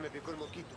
me picó el mosquito.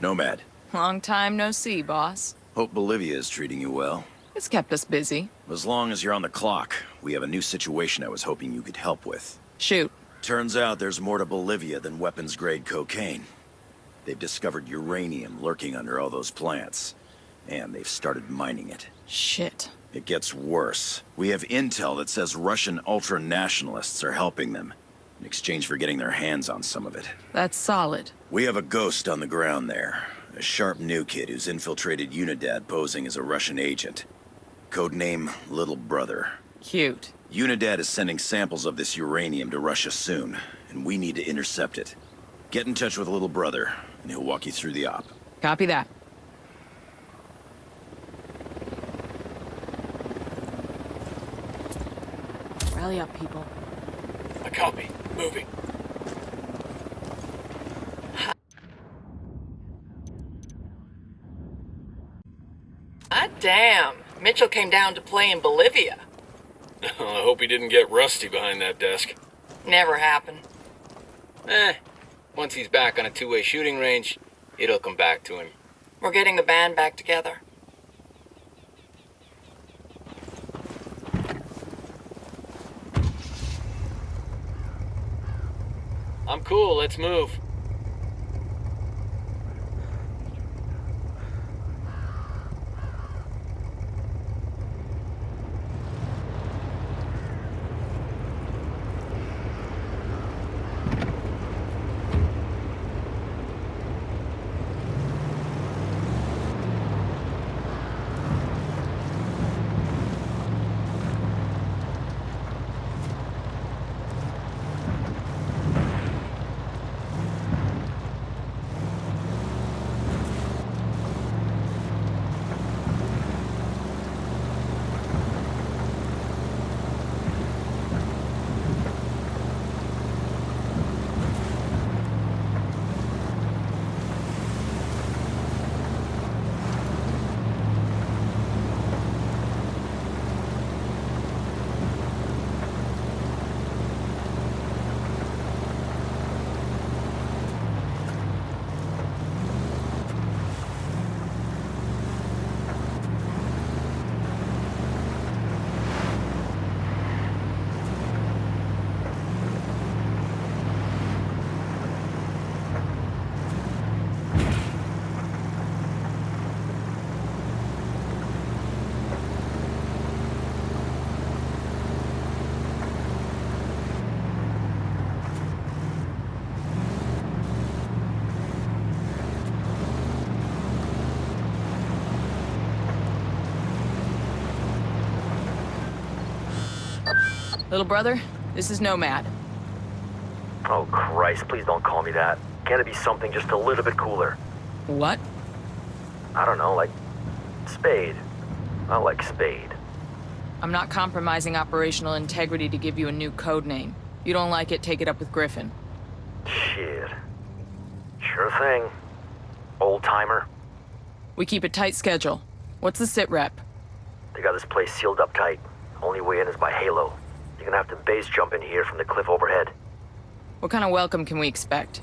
Nomad, Long time no see, boss. hope Bolivia is treating you well. It's kept us busy. As long as you're on the clock, we have a new situation I was hoping you could help with. Shoot. Turns out there's more to Bolivia than weapons-grade cocaine. They've discovered uranium lurking under all those plants, and they've started mining it. Shit. It gets worse. We have intel that says Russian ultra-nationalists are helping them, in exchange for getting their hands on some of it. That's solid. We have a ghost on the ground there. A sharp new kid who's infiltrated Unidad posing as a Russian agent. Codename Little Brother. Cute. Unidad is sending samples of this uranium to Russia soon, and we need to intercept it. Get in touch with Little Brother, and he'll walk you through the op. Copy that. Rally up, people. A copy. Moving. Ah, damn. Mitchell came down to play in Bolivia. I hope he didn't get rusty behind that desk. Never happened. Once he's back on a two-way shooting range, it'll come back to him. We're getting the band back together. I'm cool, let's move. Little brother, this is Nomad. Oh, Christ, please don't call me that. Can it be something just a little bit cooler? What? I don't know, like Spade. I like Spade. I'm not compromising operational integrity to give you a new code name. You don't like it, take it up with Griffin. Shit. Sure thing. Old-timer. We keep a tight schedule. What's the sit rep? They got this place sealed up tight. Only way in is by Halo. You're gonna have to base jump in here from the cliff overhead. What kind of welcome can we expect?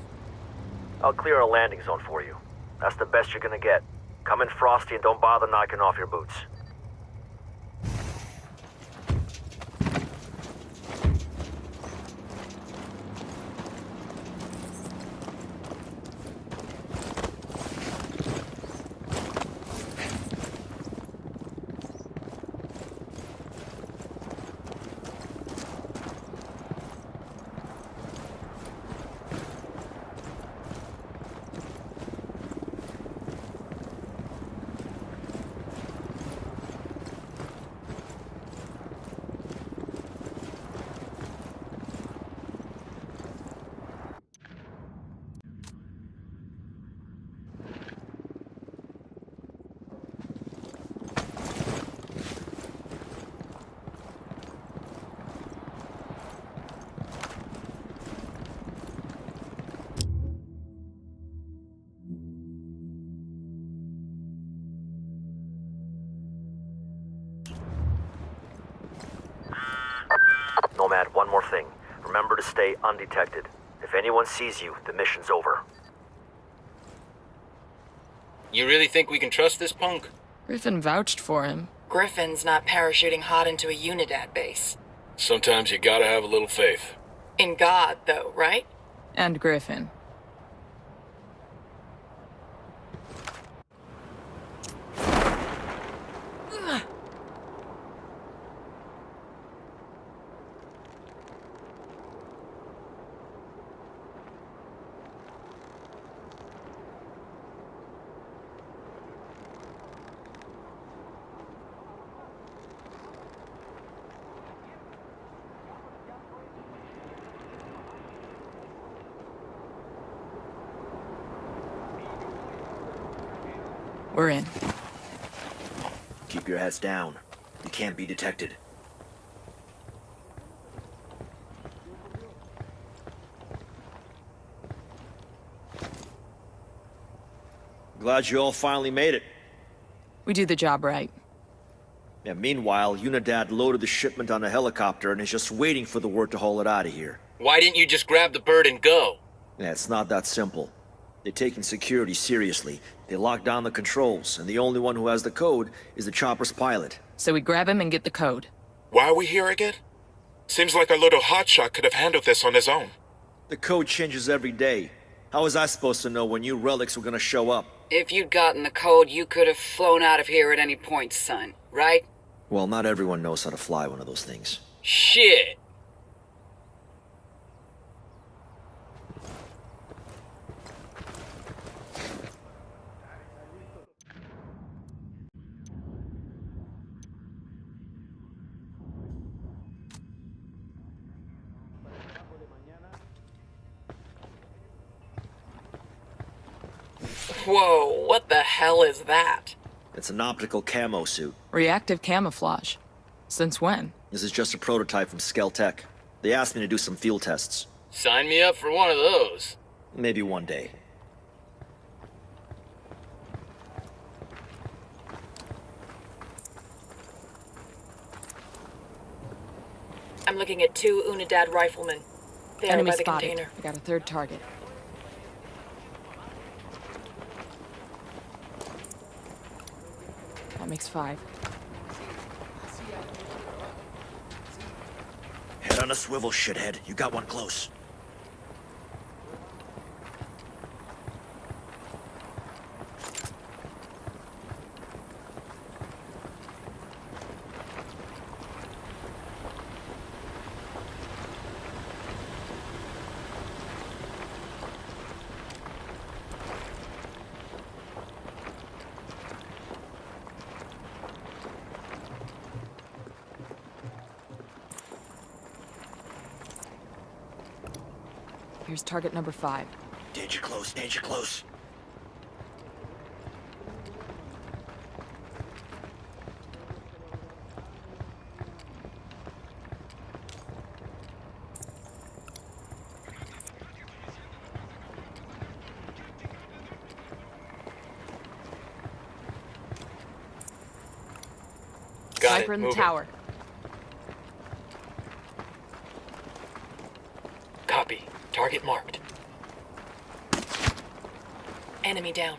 I'll clear a landing zone for you. That's the best you're gonna get. Come in frosty and don't bother knocking off your boots. Nomad, one more thing. Remember to stay undetected. If anyone sees you, the mission's over. You really think we can trust this punk? Griffin vouched for him. Griffin's not parachuting hot into a Unidad base. Sometimes you gotta have a little faith. In God, though, right? And Griffin. We're in. Keep your heads down. You can't be detected. Glad you all finally made it. We do the job right. Yeah, meanwhile, Unidad loaded the shipment on a helicopter and is just waiting for the word to haul it out of here. Why didn't you just grab the bird and go? Yeah, it's not that simple. They're taking security seriously. They lock down the controls, and the only one who has the code is the chopper's pilot. So we grab him and get the code. Why are we here again? Seems like a little hotshot could have handled this on his own. The code changes every day. How was I supposed to know when new relics were gonna show up? If you'd gotten the code, you could have flown out of here at any point, son. Right? Well, not everyone knows how to fly one of those things. Shit! Whoa, what the hell is that? It's an optical camo suit. Reactive camouflage. Since when? This is just a prototype from Skeltech. They asked me to do some field tests. Sign me up for one of those. Maybe one day. I'm looking at 2 Unidad riflemen. There Enemy by the spotted. container. I got a third target. That makes 5. Head on a swivel, shithead. You got one close. Here's target number 5. Danger close, danger close. Got Sniper it. in the Moving. tower. Copy. Target marked. Enemy down.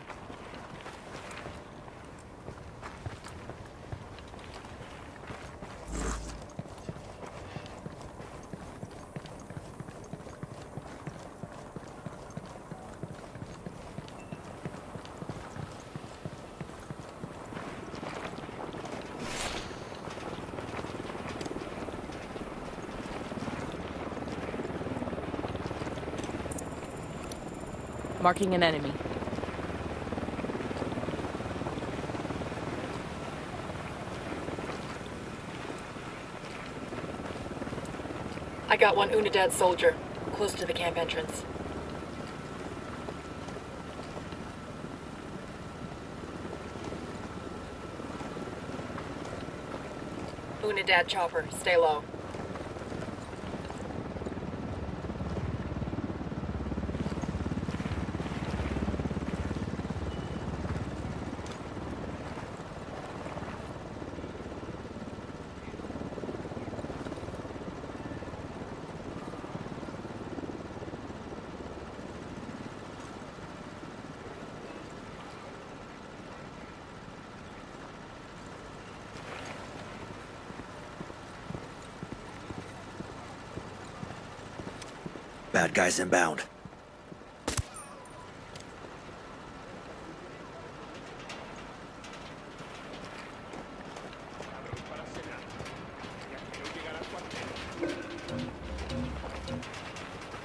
Marking an enemy. I got one Unidad soldier, close to the camp entrance. Unidad chopper, stay low. Bad guys inbound.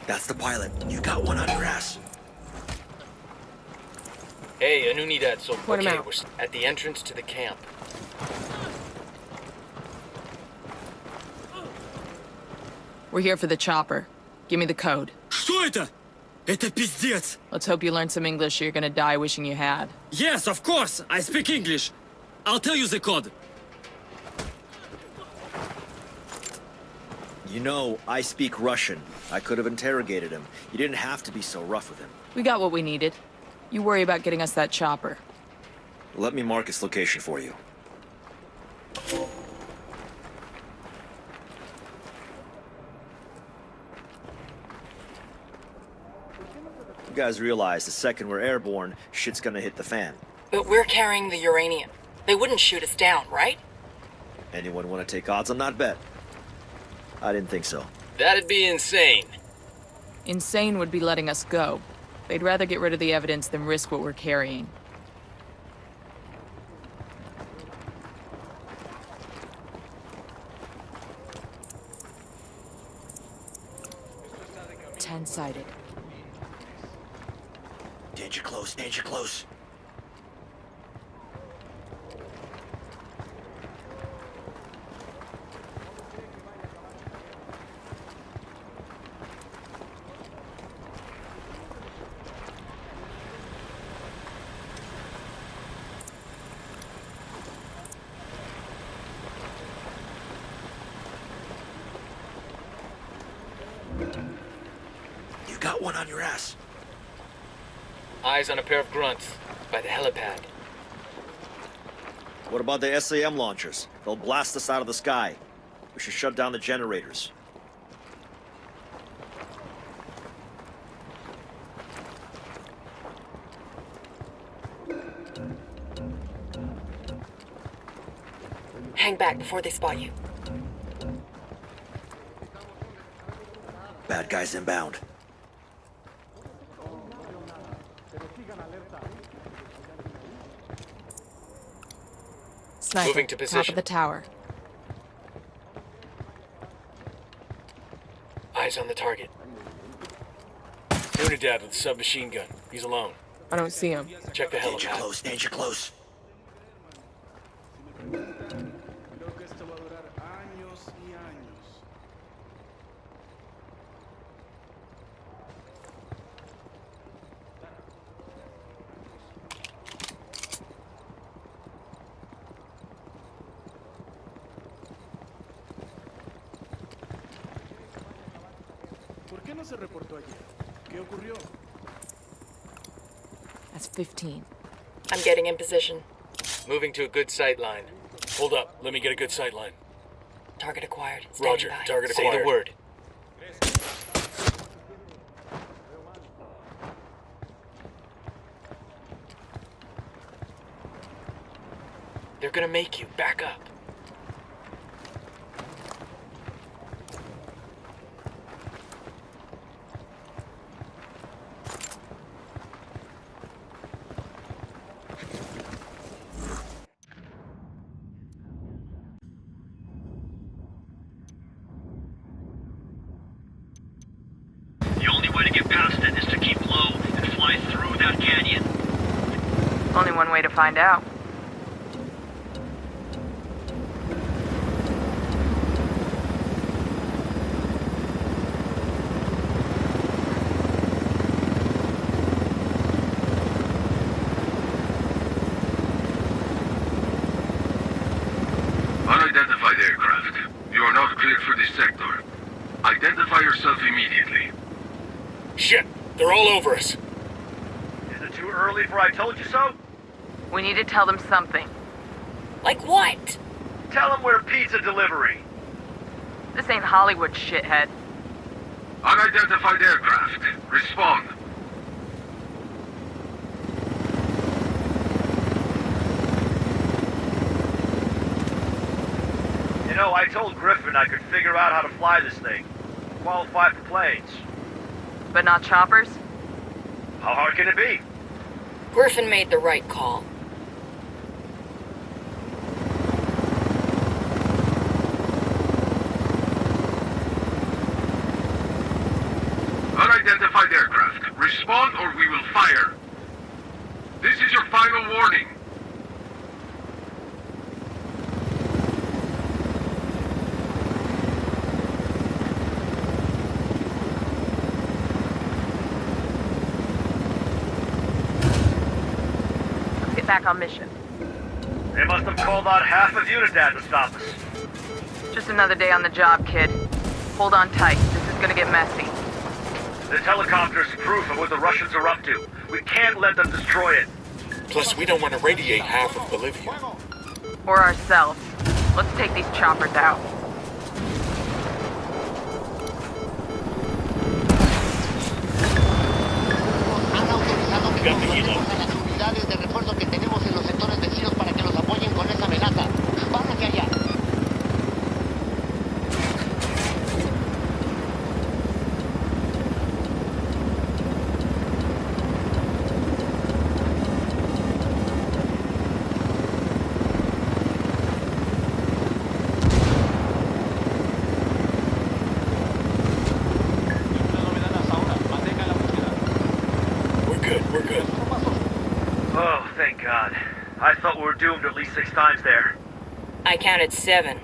That's the pilot. You got one on your ass. Hey, an unidad, so Point 'em okay, out. we're at the entrance to the camp. We're here for the chopper. Give me the code. Что это? Это пиздец! Let's hope you learned some English or you're gonna die wishing you had. Yes, of course, I speak English. I'll tell you the code. You know, I speak Russian. I could have interrogated him. You didn't have to be so rough with him. We got what we needed. You worry about getting us that chopper. Let me mark its location for you. You guys realize the second we're airborne, shit's gonna hit the fan. But we're carrying the uranium. They wouldn't shoot us down, right? Anyone want to take odds on that bet? I didn't think so. That'd be insane. Insane would be letting us go. They'd rather get rid of the evidence than risk what we're carrying. Ten-sided. Danger close, danger close. You got one on your ass. Eyes on a pair of grunts by the helipad. What about the SAM launchers? They'll blast us out of the sky. We should shut down the generators. Hang back before they spot you. Bad guys inbound. Sniper. Moving to Top position. of the tower. Eyes on the target. Unidad with a submachine gun. He's alone. I don't see him. Check the Danger helipad. close, danger close. Creo que esto va a durar años y años. ¿Por qué no se reportó ayer? ¿Qué ocurrió? That's 15. I'm getting in position. Moving to a good sight line. Hold up. Let me get a good sight line. Target acquired. Standing Roger. by. Target Say acquired. the word. They're gonna make you back up. The only way to get past it is to keep low and fly through that canyon. Only one way to find out. Unidentified aircraft. You are not cleared for this sector. Identify yourself immediately. Shit! They're all over us. Is it too early for I told you so? We need to tell them something. Like what? Tell them we're pizza delivery. This ain't Hollywood, shithead. Unidentified aircraft. Respond. You know, I told Griffin I could figure out how to fly this thing. Qualify for planes. But not choppers? How hard can it be? Griffin made the right call. Unidentified aircraft. Respond or we will fire. This is your final warning. Let's get back on mission. They must have called out half of Unidad to stop us. Just another day on the job, kid. Hold on tight. This is gonna get messy. This helicopter's proof of what the Russians are up to. We can't let them destroy it. Plus, we don't want to radiate half of Bolivia. Or ourselves. Let's take these choppers out. Han autorizado que Got the heat controlemos a las unidades de refuerzo que tenemos en los sectores vecinos para que los apoyen con esa amenaza. Van hacia allá. We're good. Oh, thank God. I thought we were doomed at least 6 times there. I counted 7.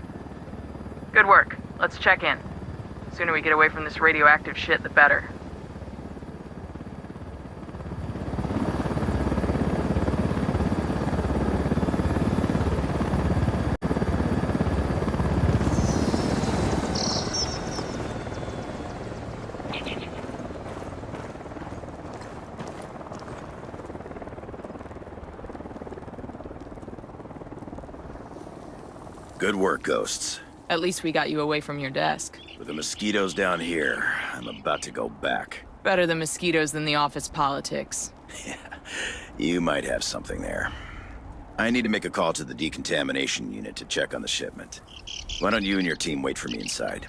Good work. Let's check in. The sooner we get away from this radioactive shit, the better. Good work, Ghosts. At least we got you away from your desk. With the mosquitoes down here, I'm about to go back. Better the mosquitoes than the office politics. You might have something there. I need to make a call to the decontamination unit to check on the shipment. Why don't you and your team wait for me inside?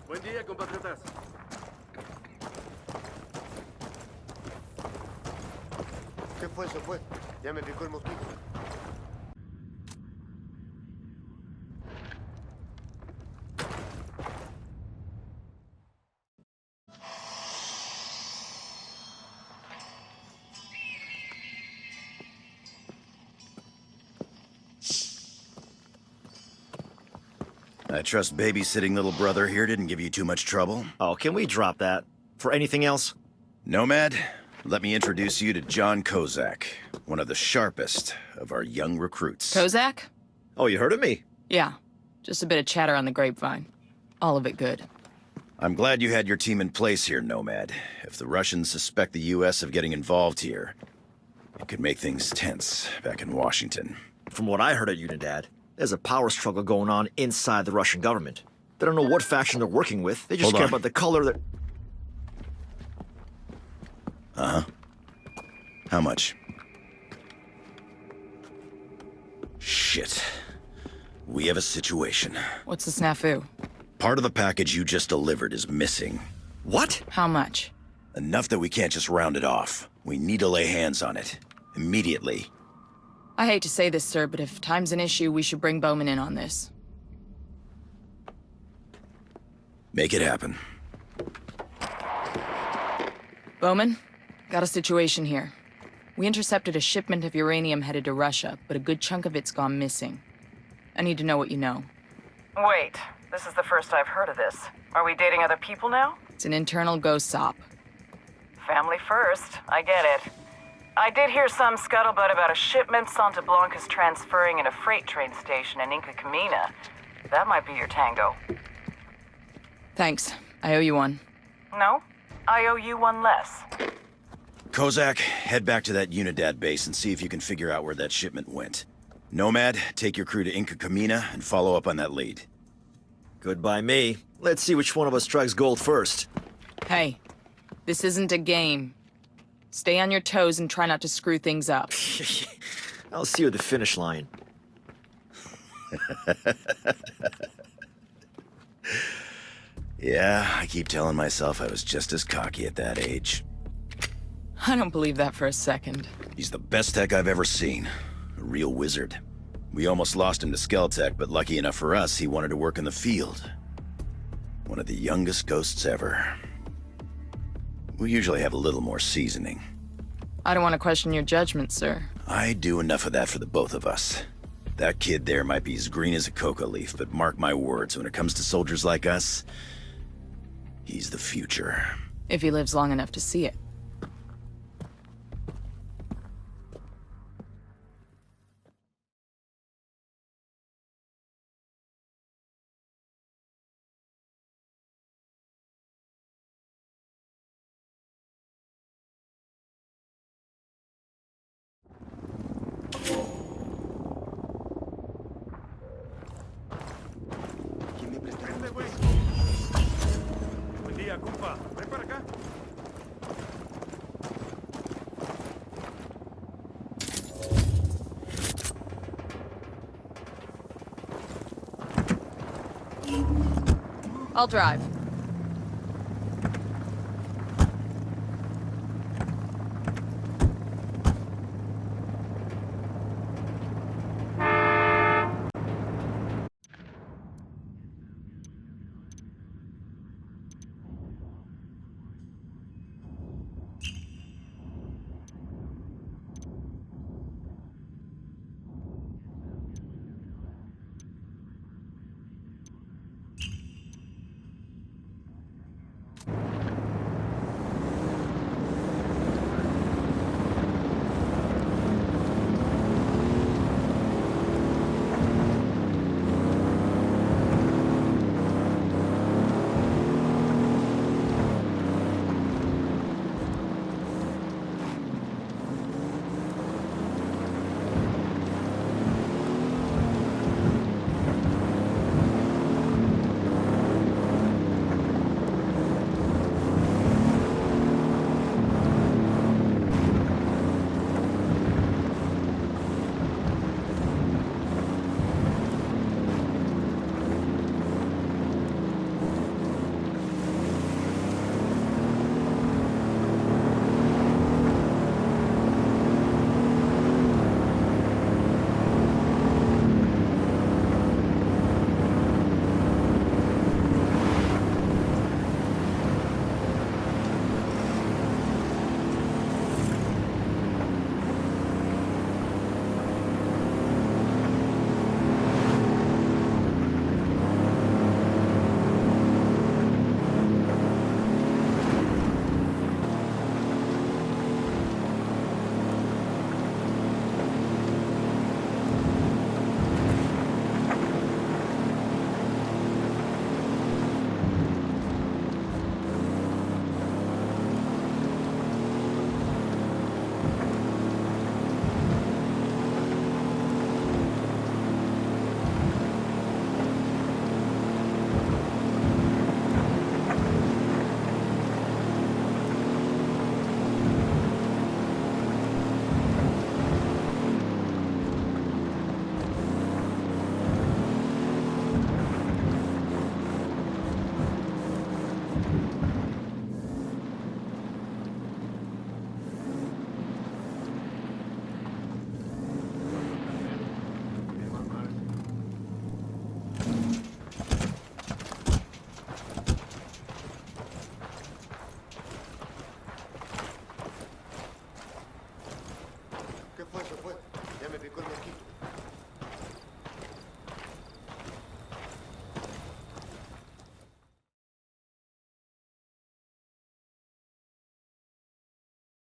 Buen día, compatriotas. ¿Qué fue? Se fue. Ya me picó el mosquito. I trust babysitting little brother here didn't give you too much trouble. Oh, can we drop that? For anything else? Nomad, let me introduce you to John Kozak, one of the sharpest of our young recruits. Kozak? Oh, you heard of me? Yeah. Just a bit of chatter on the grapevine. All of it good. I'm glad you had your team in place here, Nomad. If the Russians suspect the U.S. of getting involved here, it could make things tense back in Washington. From what I heard at Unidad, there's a power struggle going on inside the Russian government. They don't know what faction they're working with. They just Hold care on. about the color that... Uh-huh. How much? Shit. We have a situation. What's the snafu? Part of the package you just delivered is missing. What? How much? Enough that we can't just round it off. We need to lay hands on it. Immediately. I hate to say this, sir, but if time's an issue, we should bring Bowman in on this. Make it happen. Bowman, got a situation here. We intercepted a shipment of uranium headed to Russia, but a good chunk of it's gone missing. I need to know what you know. Wait, this is the first I've heard of this. Are we dating other people now? It's an internal ghost sop. Family first, I get it. I did hear some scuttlebutt about a shipment Santa Blanca's transferring in a freight train station in Inca Camina. That might be your tango. Thanks. I owe you one. No? I owe you one less. Kozak, head back to that Unidad base and see if you can figure out where that shipment went. Nomad, take your crew to Inca Camina and follow up on that lead. Good by me. Let's see which one of us strikes gold first. Hey, this isn't a game. Stay on your toes and try not to screw things up. I'll see you at the finish line. Yeah, I keep telling myself I was just as cocky at that age. I don't believe that for a second. He's the best tech I've ever seen. A real wizard. We almost lost him to Skeltech, but lucky enough for us, he wanted to work in the field. One of the youngest ghosts ever. We usually have a little more seasoning. I don't want to question your judgment, sir. I do enough of that for the both of us. That kid there might be as green as a coca leaf, but mark my words, when it comes to soldiers like us, he's the future. If he lives long enough to see it. Buen día, compa. Ven para acá. I'll drive.